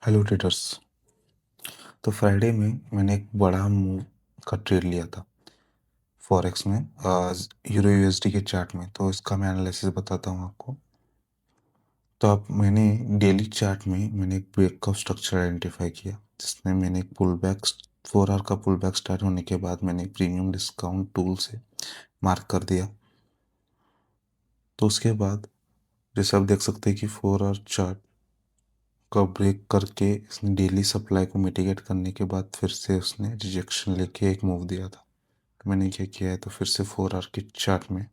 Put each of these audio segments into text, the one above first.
Hello traders. तो Friday में मैंने एक बड़ा मूव का ट्रेड लिया था फॉरेक्स में, यूरो यूएसडी के चार्ट में। तो इसका मैं एनालिसिस बताता हूँ आपको। तो अब मैंने डेली चार्ट में मैंने एक ब्रेकआउट स्ट्रक्चर आइडेंटिफाई किया, जिसमें मैंने एक पुल बैक 4 आवर का पुल बैक स्टार्ट होने के बाद मैंने एक प्रीमियम डिस्काउंट टूल से मार्क कर दिया। तो उसके बाद जैसे आप देख सकते हैं कि 4 आवर चार्ट का ब्रेक करके इसने डेली सप्लाई को मिटिगेट करने के बाद फिर से उसने रिजेक्शन लेके एक मूव दिया था। तो मैंने क्या किया है, तो फिर से 4 आवर के चार्ट में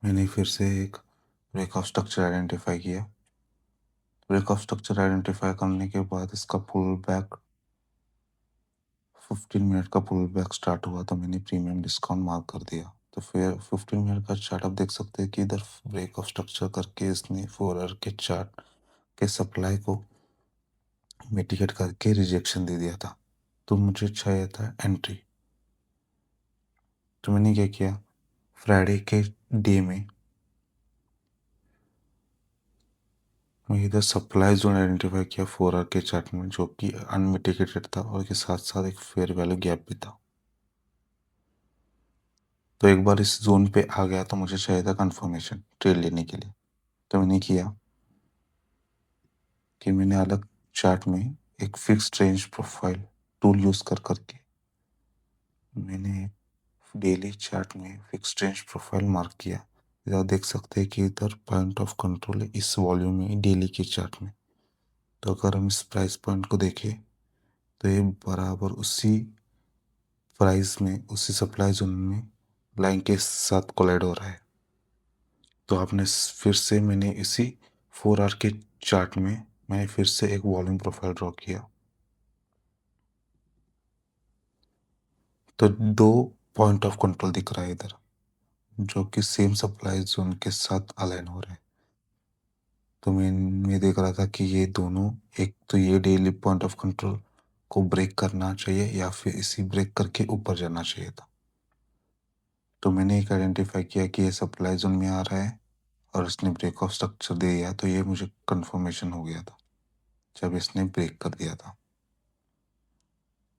मैंने फिर से एक ब्रेकआउट स्ट्रक्चर आइडेंटिफाई किया। ब्रेकआउट स्ट्रक्चर आइडेंटिफाई करने के बाद इसका पुल बैक 15 मिनट का पुल बैक स्टार्ट हुआ, तो मैंने प्रीमियम डिस्काउंट मार्क कर दिया। तो फिर 15 मिनट का चार्ट आप देख सकते हैं कि इधर ब्रेकआउट स्ट्रक्चर करके इसने 4 आवर के चार्ट के सप्लाई को मिटिगेट करके रिजेक्शन दे दिया था। तो मुझे चाहिए था एंट्री। तो मैंने क्या किया, फ्राइडे के डे में मैं इधर सप्लाई जोन आइडेंटिफाई किया 4 आवर के चार्ट में, जो कि अनमिटिगेटेड था और के साथ साथ एक फेयर वैल्यू गैप भी था। तो एक बार इस जोन पे आ गया तो मुझे चाहिए था कंफर्मेशन ट्रेड लेने के लिए। तो मैंने किया कि मैंने अलग चार्ट में एक fixed range profile tool use कर करके मैंने डेली चार्ट में फिक्स्ड रेंज प्रोफाइल मार्क किया। इधर देख सकते हैं कि इधर पॉइंट ऑफ कंट्रोल है इस वॉल्यूम में डेली के चार्ट में। तो अगर हम इस प्राइस पॉइंट को देखें तो ये बराबर उसी प्राइस में, उसी सप्लाई जोन में लाइन के साथ कोलाइड हो रहा है। तो आपने फिर से मैंने इसी 4 आवर के चार्ट में मैंने फिर से एक वॉल्यूम प्रोफाइल ड्रॉ किया। तो 2 पॉइंट ऑफ कंट्रोल दिख रहा है इधर, जो कि सेम सप्लाई जोन के साथ अलाइन हो रहे हैं। तो मैं देख रहा था कि ये दोनों, एक तो ये डेली पॉइंट ऑफ कंट्रोल को ब्रेक करना चाहिए या फिर इसी ब्रेक करके ऊपर जाना चाहिए था। तो मैंने एक आइडेंटिफाई किया कि ये सप्लाई जोन में आ रहा है और इसने ब्रेक ऑफ स्ट्रक्चर दे दिया। तो ये मुझे कंफर्मेशन हो गया था जब इसने ब्रेक कर दिया था।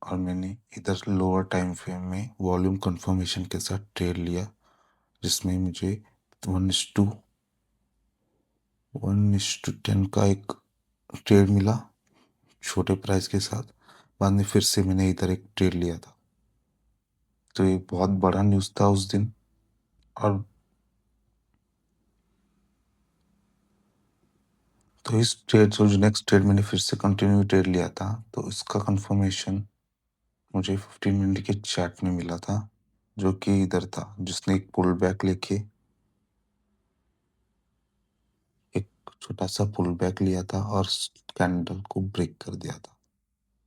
और मैंने इधर लोअर टाइम फ्रेम में वॉल्यूम कंफर्मेशन के साथ ट्रेड लिया, जिसमें मुझे 1:10 का एक ट्रेड मिला छोटे प्राइस के साथ। बाद में फिर से मैंने इधर एक ट्रेड लिया था। तो ये बहुत बड़ा न्यूज़ था उस दिन। और तो इस ट्रेड जो नेक्स्ट ट्रेड मैंने फिर से कंटिन्यू ट्रेड लिया था, तो इसका कंफर्मेशन मुझे 15 मिनट के चार्ट में मिला था, जो कि इधर था, जिसने एक पुल बैक लेके एक छोटा सा पुल बैक लिया था और कैंडल को ब्रेक कर दिया था।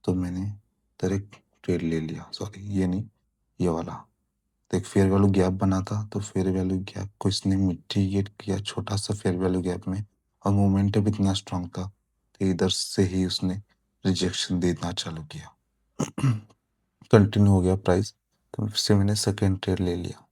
तो मैंने इधर एक ट्रेड ले लिया, सॉरी ये नहीं, ये वाला। तो एक फेयर वैल्यू गैप बना था, तो फेयर वैल्यू गैप को इसने मिटिगेट किया छोटा सा फेयर वैल्यू गैप में, और मोमेंटम इतना स्ट्रांग था कि इधर से ही उसने रिजेक्शन देना चालू किया। कंटिन्यू हो गया प्राइस, तो फिर से मैंने सेकेंड ट्रेड ले लिया।